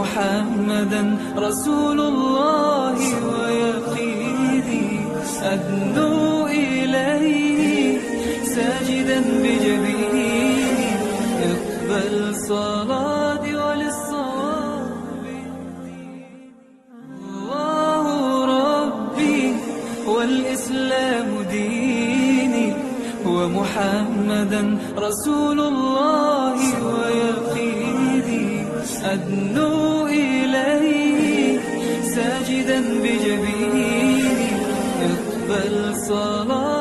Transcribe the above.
ومحمدا رسول الله ويقيني أدنو إليه ساجدا بجبيني اقبل صلاتي وللصواب الله ربي والإسلام ديني ومحمدا رسول الله ويقيني أدنو إليه ساجدا بجبيني اقبل صلاتي